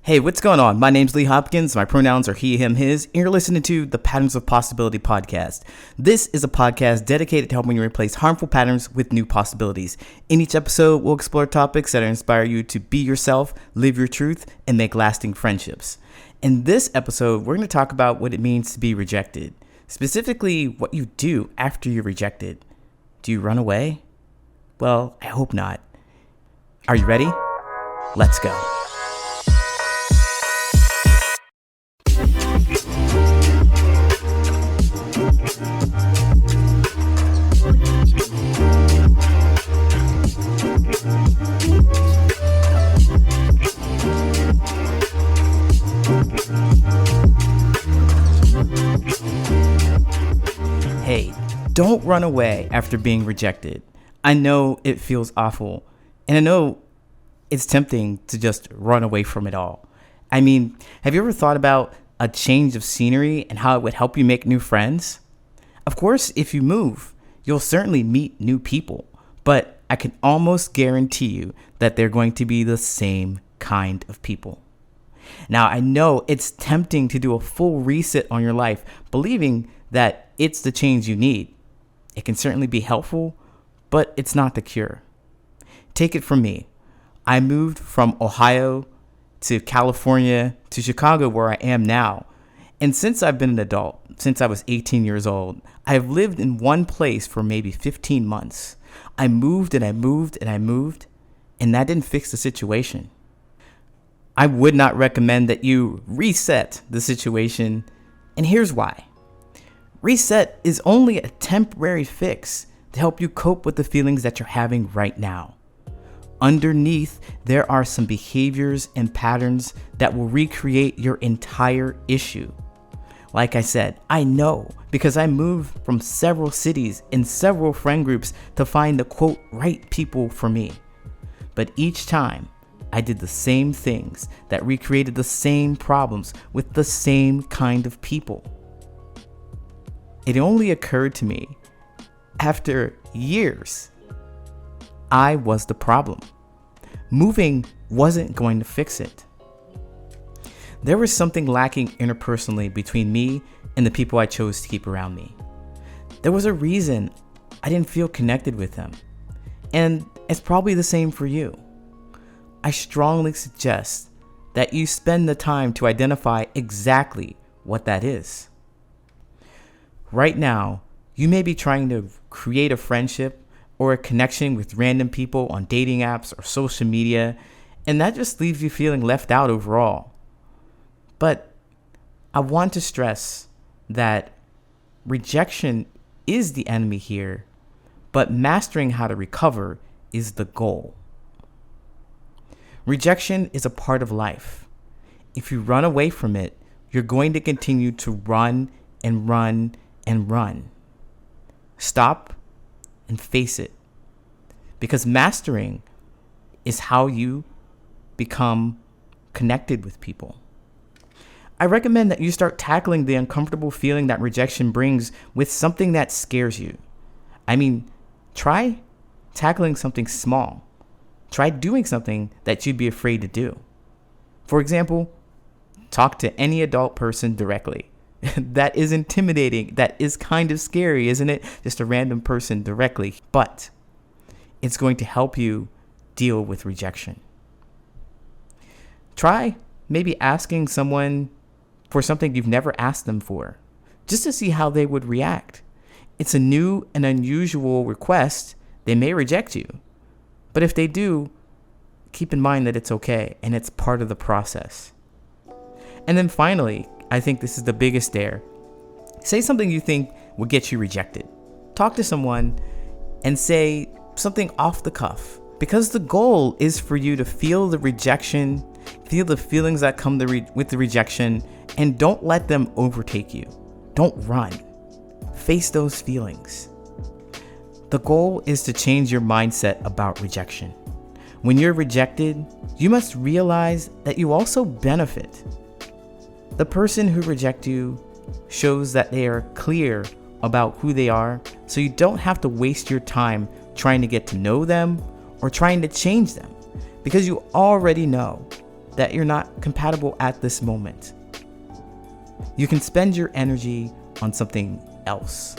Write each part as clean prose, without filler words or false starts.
Hey, what's going on? My name's Lee Hopkins. My pronouns are he, him, his, and you're listening to the Patterns of Possibility podcast. This is a podcast dedicated to helping you replace harmful patterns with new possibilities. In each episode, we'll explore topics that inspire you to be yourself, live your truth, and make lasting friendships. In this episode, we're going to talk about what it means to be rejected, specifically what you do after you're rejected. Do you run away? Well, I hope not. Are you ready? Let's go. Hey, don't run away after being rejected. I know it feels awful, and I know it's tempting to just run away from it all. I mean, have you ever thought about a change of scenery and how it would help you make new friends? Of course, if you move, you'll certainly meet new people, but I can almost guarantee you that they're going to be the same kind of people. Now, I know it's tempting to do a full reset on your life, believing that it's the change you need. It can certainly be helpful, but it's not the cure. Take it from me. I moved from Ohio to California to Chicago, where I am now. And since I've been an adult, since I was 18 years old, I've lived in one place for maybe 15 months. I moved and I moved and I moved, and that didn't fix the situation. I would not recommend that you reset the situation, and here's why. Reset is only a temporary fix to help you cope with the feelings that you're having right now. Underneath, there are some behaviors and patterns that will recreate your entire issue. Like I said, I know because I moved from several cities and several friend groups to find the quote right people for me. But each time, I did the same things that recreated the same problems with the same kind of people. It only occurred to me after years, I was the problem. Moving wasn't going to fix it. There was something lacking interpersonally between me and the people I chose to keep around me. There was a reason I didn't feel connected with them. And it's probably the same for you. I strongly suggest that you spend the time to identify exactly what that is. Right now, you may be trying to create a friendship or a connection with random people on dating apps or social media, and that just leaves you feeling left out overall. But I want to stress that rejection is the enemy here, but mastering how to recover is the goal. Rejection is a part of life. If you run away from it, you're going to continue to run and run and run. Stop and face it. Because mastering is how you become connected with people. I recommend that you start tackling the uncomfortable feeling that rejection brings with something that scares you. I mean, try tackling something small. Try doing something that you'd be afraid to do. For example, talk to any adult person directly. That is intimidating. That is kind of scary, isn't it? Just a random person directly. But it's going to help you deal with rejection. Try maybe asking someone for something you've never asked them for, just to see how they would react. It's a new and unusual request. They may reject you. But if they do, keep in mind that it's okay and it's part of the process. And then finally, I think this is the biggest dare. Say something you think will get you rejected. Talk to someone and say something off the cuff, because the goal is for you to feel the rejection, feel the feelings that come with the rejection, and don't let them overtake you. Don't run. Face those feelings. The goal is to change your mindset about rejection. When you're rejected, you must realize that you also benefit. The person who rejects you shows that they are clear about who they are, so you don't have to waste your time trying to get to know them or trying to change them, because you already know that you're not compatible at this moment. You can spend your energy on something else.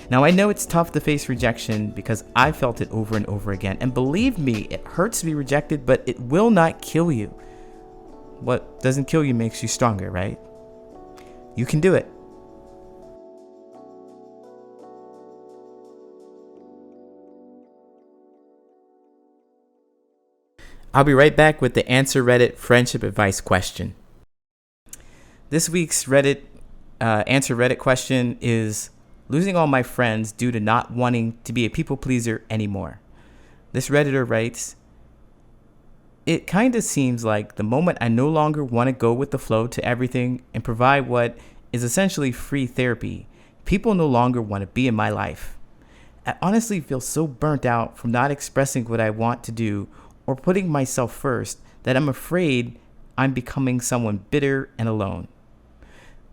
Now, I know it's tough to face rejection because I felt it over and over again. And believe me, it hurts to be rejected, but it will not kill you. What doesn't kill you makes you stronger, right? You can do it. I'll be right back with the Answer Reddit friendship advice question. This week's Answer Reddit question is losing all my friends due to not wanting to be a people pleaser anymore. This Redditor writes, it kind of seems like the moment I no longer want to go with the flow to everything and provide what is essentially free therapy, people no longer want to be in my life. I honestly feel so burnt out from not expressing what I want to do or putting myself first that I'm afraid I'm becoming someone bitter and alone.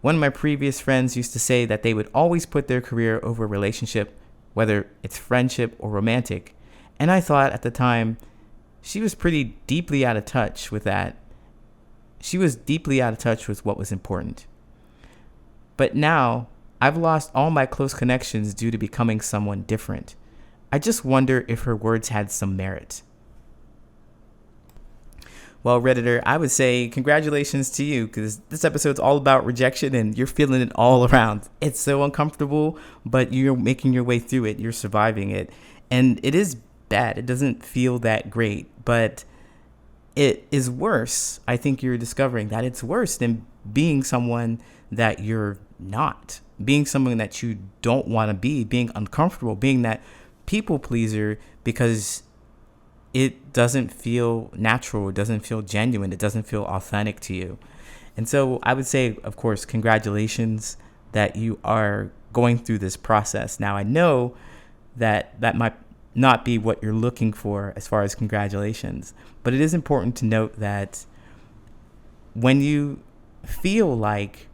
One of my previous friends used to say that they would always put their career over a relationship, whether it's friendship or romantic. And I thought at the time, she was pretty deeply out of touch with that. She was deeply out of touch with what was important. But now, I've lost all my close connections due to becoming someone different. I just wonder if her words had some merit. Well, Redditor, I would say congratulations to you because this episode's all about rejection and you're feeling it all around. It's so uncomfortable, but you're making your way through it. You're surviving it. And it is bad. It doesn't feel that great, but it is worse. I think you're discovering that it's worse than being someone that you're not, being someone that you don't want to be, being uncomfortable, being that people pleaser because it doesn't feel natural, it doesn't feel genuine, it doesn't feel authentic to you. And so I would say, of course, congratulations that you are going through this process. Now, I know that that might not be what you're looking for as far as congratulations, but it is important to note that when you feel like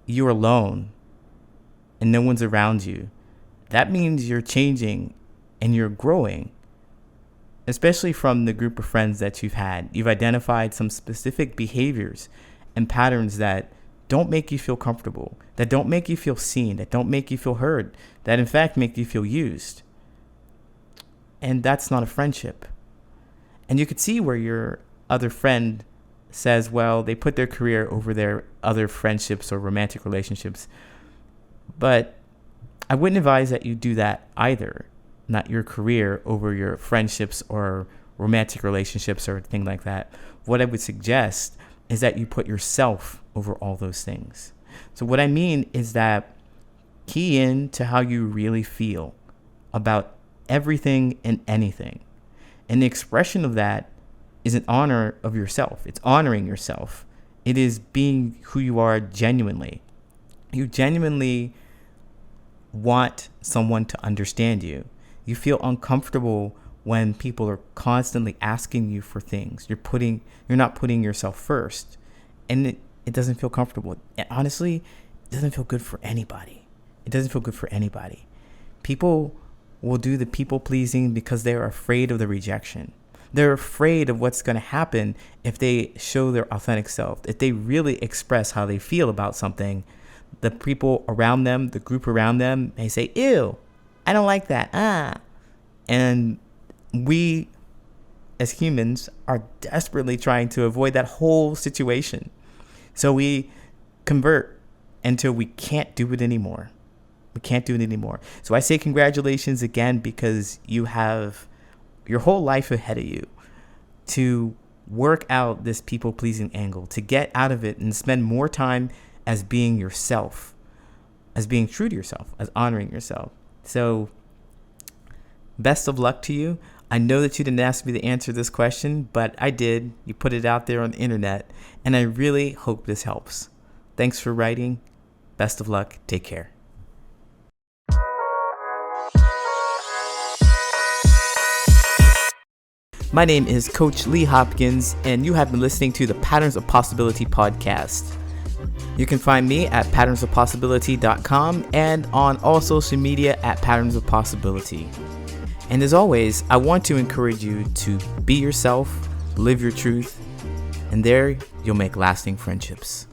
you're alone and no one's around you, that means you're changing and you're growing. Especially from the group of friends that you've had. You've identified some specific behaviors and patterns that don't make you feel comfortable, that don't make you feel seen, that don't make you feel heard, that in fact make you feel used. And that's not a friendship. And you could see where your other friend says, well, they put their career over their other friendships or romantic relationships. But I wouldn't advise that you do that either. Not your career over your friendships or romantic relationships or anything like that. What I would suggest is that you put yourself over all those things. So what I mean is that key in to how you really feel about everything and anything. And the expression of that is an honor of yourself. It's honoring yourself. It is being who you are genuinely. You genuinely want someone to understand you. You feel uncomfortable when people are constantly asking you for things. You're not putting yourself first. And it doesn't feel comfortable. And honestly, it doesn't feel good for anybody. It doesn't feel good for anybody. People will do the people pleasing because they're afraid of the rejection. They're afraid of what's going to happen if they show their authentic self. If they really express how they feel about something, the people around them, the group around them may say, ew, I don't like that. And we as humans are desperately trying to avoid that whole situation. So we convert until we can't do it anymore. We can't do it anymore. So I say congratulations again because you have your whole life ahead of you to work out this people pleasing angle, to get out of it and spend more time as being yourself, as being true to yourself, as honoring yourself. So best of luck to you. I know that you didn't ask me to answer this question, but I did. You put it out there on the internet, and I really hope this helps. Thanks for writing. Best of luck. Take care. My name is Coach Lee Hopkins, and you have been listening to the Patterns of Possibility podcast. You can find me at patternsofpossibility.com and on all social media at Patterns of Possibility. And as always, I want to encourage you to be yourself, live your truth, and there you'll make lasting friendships.